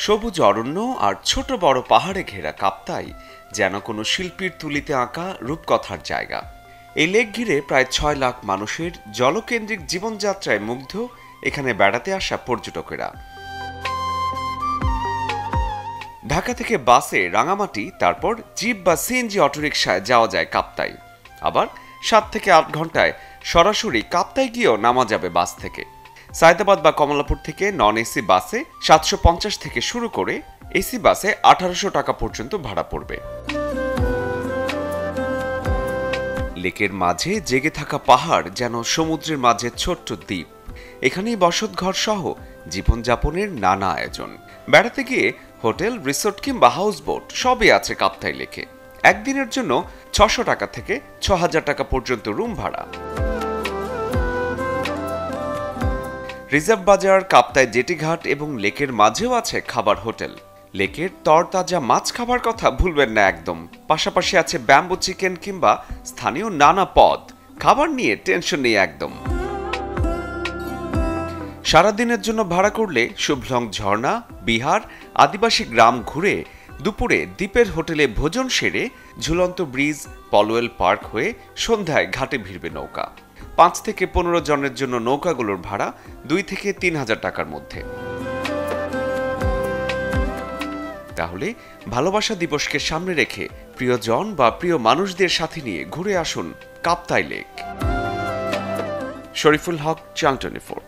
সবুজ অরণ্য আর ছোট বড় পাহাড়ে ঘেরা কাপ্তাই যেন কোনো শিল্পীর তুলিতে আঁকা রূপকথার জায়গা। এই লেক ঘিরে প্রায় ৬ লাখ মানুষের জলকেন্দ্রিক জীবনযাত্রায় মুগ্ধ এখানে বেড়াতে আসা পর্যটকেরা। ঢাকা থেকে বাসে রাঙামাটি, তারপর জিপ বা সিএনজি অটোরিকশায় যাওয়া যায় কাপ্তাই। আবার ৭ থেকে ৮ ঘন্টায় সরাসরি কাপ্তাই গিয়েও নামা যাবে বাস থেকে। সায়দাবাদ বা কমলাপুর থেকে নন এসি বাসে ৭৫০ থেকে শুরু করে এসি বাসে ১৮০০ টাকা পর্যন্ত ভাড়া পড়বে। লেকের মাঝে জেগে থাকা পাহাড় যেন সমুদ্রের মাঝে ছোট্ট দ্বীপ। এখানেই বসতঘর সহ জীবনযাপনের নানা আয়োজন। বেড়াতে গিয়ে হোটেল, রিসোর্ট কিংবা হাউস বোট সবই আছে কাপ্তাই লেকে। একদিনের জন্য ৬০০ টাকা থেকে ৬০০০ টাকা পর্যন্ত রুম ভাড়া। রিজার্ভ বাজার, কাপ্তাই জেটিঘাট এবং লেকের মাঝেও আছে খাবার হোটেল। লেকের তরতাজা মাছ খাবার কথা ভুলবেন না একদম। পাশাপাশি আছে ব্যাম্বু চিকেন কিংবা স্থানীয় নানা পদ। খাবার নিয়ে টেনশন নেই একদম। সারাদিনের জন্য ভাড়া করলে শুভলং ঝর্ণা, বিহার, আদিবাসী গ্রাম ঘুরে দুপুরে দ্বীপের হোটেলে ভোজন সেরে ঝুলন্ত ব্রিজ, পলওয়েল পার্ক হয়ে সন্ধ্যায় ঘাটে ভিড়বে নৌকা। ৫ থেকে ১৫ জনের জন্য নৌকাগুলোর ভাড়া ২ থেকে ৩,০০০ টাকার মধ্যে। তাহলে ভালোবাসা দিবসকে সামনে রেখে প্রিয়জন বা প্রিয় মানুষদের সাথে নিয়ে ঘুরে আসুন কাপ্তাই লেক। শরীফুল হক, চ্যানেল 24।